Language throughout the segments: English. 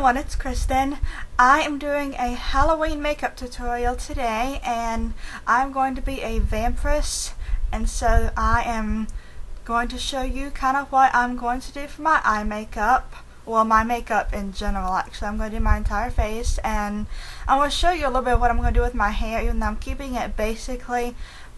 everyone, it's Kristen. I am doing a Halloween makeup tutorial today, and I'm going to be a vampiress, and so I am going to show you kind of what I'm going to do for my eye makeup. Well, my makeup in general, actually. I'm going to do my entire face, and I'm going to show you a little bit of what I'm going to do with my hair, even though I'm keeping it basically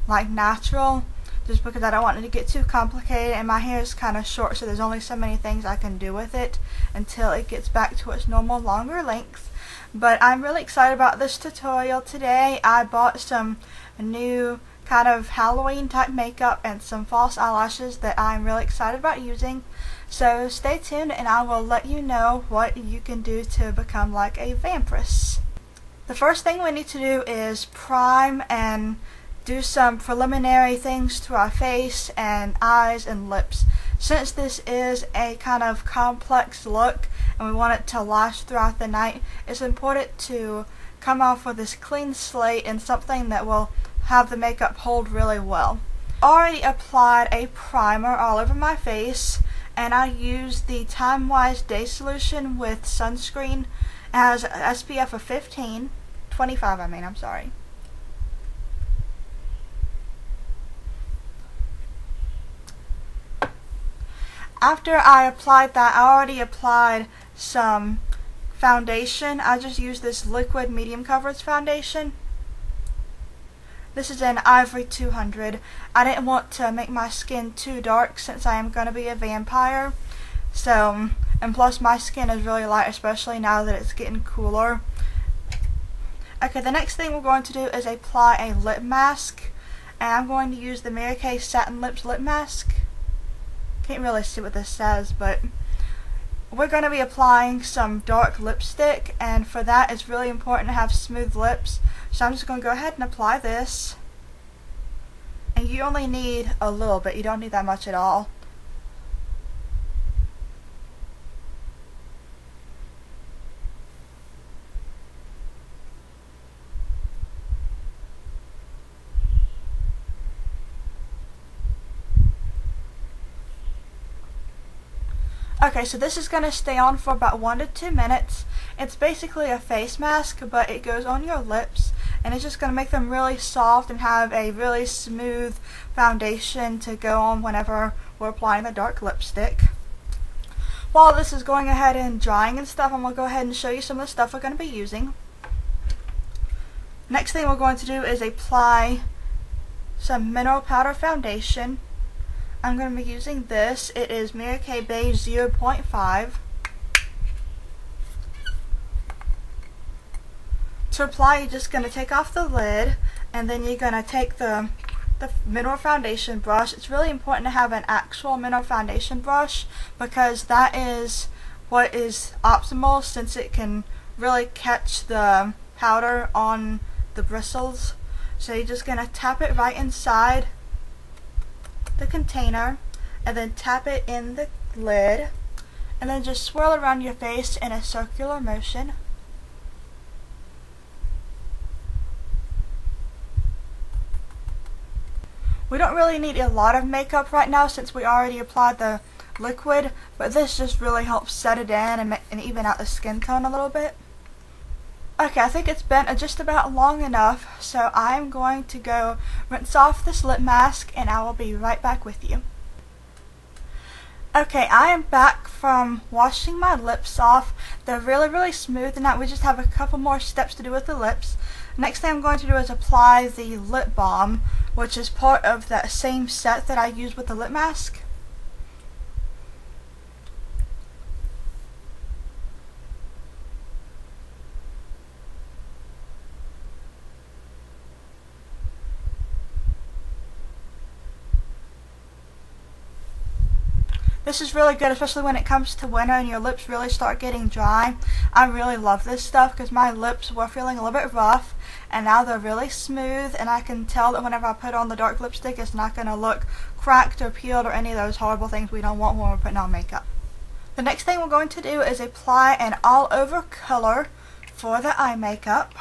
like natural, just because I don't want it to get too complicated, and my hair is kind of short, so there's only so many things I can do with it until it gets back to its normal longer length. But I'm really excited about this tutorial today. I bought some new kind of Halloween type makeup and some false eyelashes that I'm really excited about using. So stay tuned and I will let you know what you can do to become like a vampiress. The first thing we need to do is prime and do some preliminary things to our face and eyes and lips. Since this is a kind of complex look and we want it to last throughout the night, it's important to come off with this clean slate and something that will have the makeup hold really well. I already applied a primer all over my face, and I used the Time Wise Day Solution with sunscreen. It has an SPF of 25 I'm sorry. After I applied that, I already applied some foundation. I just used this liquid medium coverage foundation. This is in Ivory 200. I didn't want to make my skin too dark since I am going to be a vampire. So, and plus my skin is really light, especially now that it's getting cooler. Okay, the next thing we're going to do is apply a lip mask. And I'm going to use the Mary Kay Satin Lips lip mask. Can't really see what this says, but we're going to be applying some dark lipstick, and for that it's really important to have smooth lips. So I'm just going to go ahead and apply this, and you only need a little bit, you don't need that much at all. Okay, so this is going to stay on for about 1 to 2 minutes. It's basically a face mask, but it goes on your lips, and it's just going to make them really soft and have a really smooth foundation to go on whenever we're applying the dark lipstick. While this is going ahead and drying and stuff, I'm going to go ahead and show you some of the stuff we're going to be using. Next thing we're going to do is apply some mineral powder foundation. I'm going to be using this. It is Mary Kay Beige 0.5. To apply, you're just going to take off the lid, and then you're going to take the mineral foundation brush. It's really important to have an actual mineral foundation brush because that is what is optimal, since it can really catch the powder on the bristles. So you're just going to tap it right inside the container, and then tap it in the lid, and then just swirl around your face in a circular motion. We don't really need a lot of makeup right now since we already applied the liquid, but this just really helps set it in and even out the skin tone a little bit. Okay, I think it's been just about long enough, so I'm going to go rinse off this lip mask, and I will be right back with you. Okay, I am back from washing my lips off. They're really smooth, and now we just have a couple more steps to do with the lips. Next thing I'm going to do is apply the lip balm, which is part of that same set that I used with the lip mask. This is really good, especially when it comes to winter and your lips really start getting dry. I really love this stuff because my lips were feeling a little bit rough, and now they're really smooth, and I can tell that whenever I put on the dark lipstick, it's not going to look cracked or peeled or any of those horrible things we don't want when we're putting on makeup. The next thing we're going to do is apply an all-over color for the eye makeup.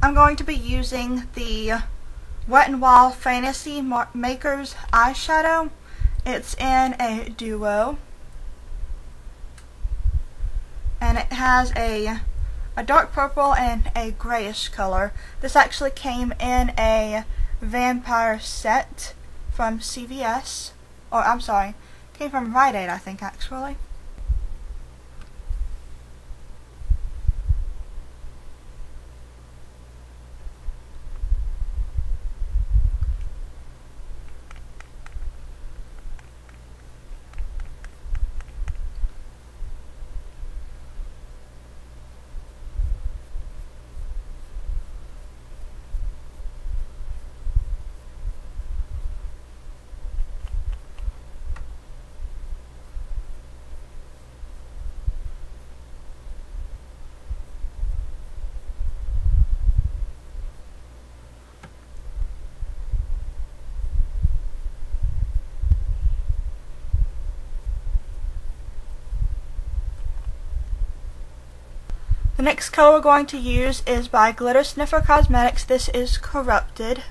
I'm going to be using the Wet n Wild Fantasy Makers eyeshadow, It's in a duo, and it has a dark purple and a grayish color. This actually came in a Vampiress set from CVS, or I'm sorry, came from Rite Aid, I think, actually. The next color we're going to use is by Glittersniffer Cosmetics. This is Corrupted.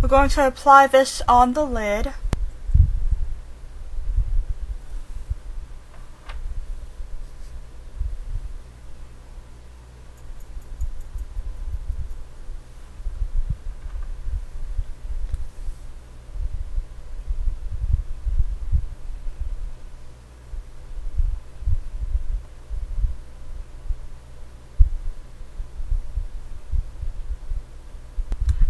We're going to apply this on the lid.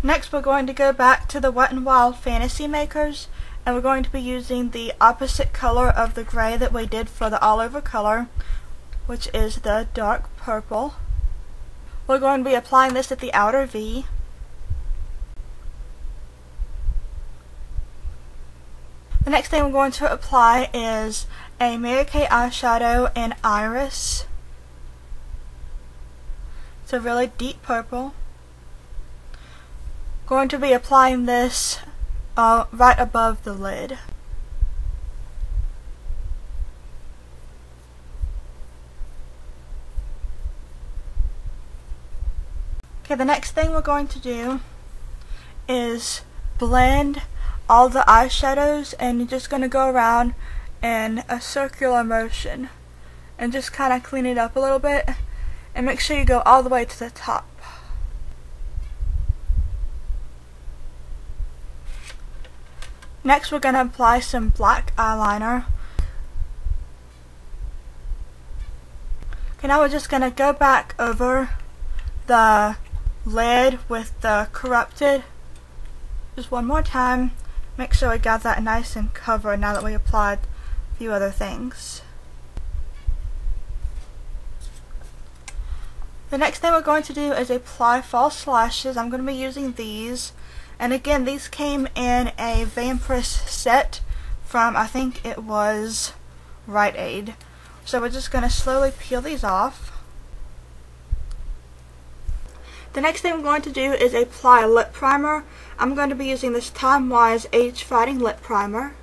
Next, we're going to go back to the Wet n Wild Fantasy Makers, and we're going to be using the opposite color of the gray that we did for the all over color, which is the dark purple. We're going to be applying this at the outer V. The next thing we're going to apply is a Mary Kay eyeshadow in Iris. It's a really deep purple. Going to be applying this right above the lid. Okay, the next thing we're going to do is blend all the eyeshadows, and you're just going to go around in a circular motion and just kind of clean it up a little bit, and make sure you go all the way to the top. Next, we're going to apply some black eyeliner. Okay, now we're just going to go back over the lid with the Corrupted just one more time. Make sure we got that nice and covered now that we applied a few other things. The next thing we're going to do is apply false lashes. I'm going to be using these. And again, these came in a Vampiress set from, I think it was Rite Aid. So we're just going to slowly peel these off. The next thing I'm going to do is apply a lip primer. I'm going to be using this Time Wise Age Fighting Lip Primer.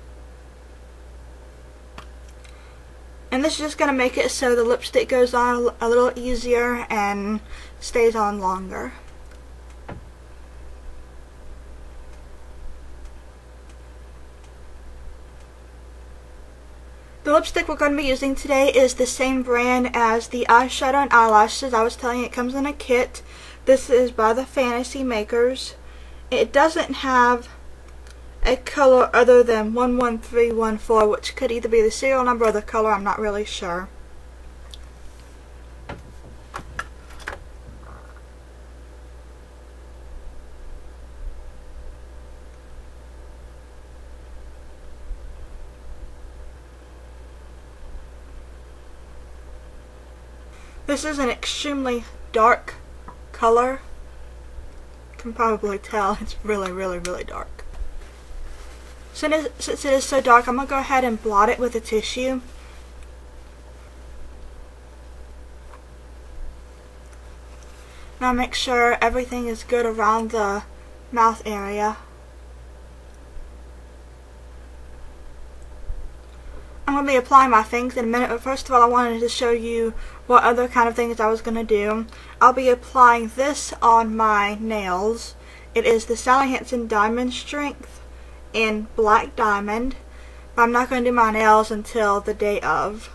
And this is just going to make it so the lipstick goes on a little easier and stays on longer. The lipstick we're going to be using today is the same brand as the eyeshadow and eyelashes. I was telling you it comes in a kit. This is by the Fantasy Makers. It doesn't have a color other than 11314, which could either be the serial number or the color. I'm not really sure. This is an extremely dark color. You can probably tell it's really dark. Since it is so dark, I'm going to go ahead and blot it with a tissue. Now make sure everything is good around the mouth area. I'm going to be applying my Fangs in a minute, but first of all I wanted to show you what other kind of things I was going to do. I'll be applying this on my nails. It is the Hansen Diamond Strength in Black Diamond, but I'm not going to do my nails until the day of.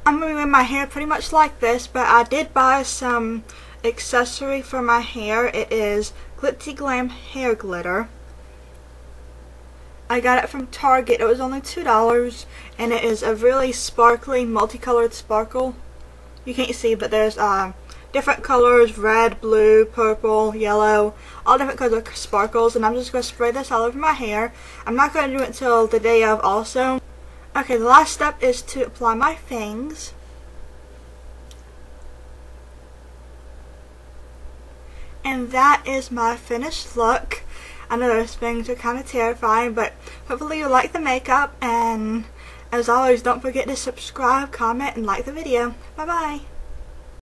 I'm going to be wearing my hair pretty much like this, but I did buy some accessory for my hair. It is Glitzy Glam Hair Glitter. I got it from Target. It was only $2, and it is a really sparkly, multicolored sparkle. You can't see, but there's different colors: red, blue, purple, yellow, all different colors of sparkles. And I'm just going to spray this all over my hair. I'm not going to do it until the day of also. Okay, the last step is to apply my Fangs. And that is my finished look. I know those things are kind of terrifying, but hopefully you like the makeup, and as always, don't forget to subscribe, comment, and like the video. Bye bye!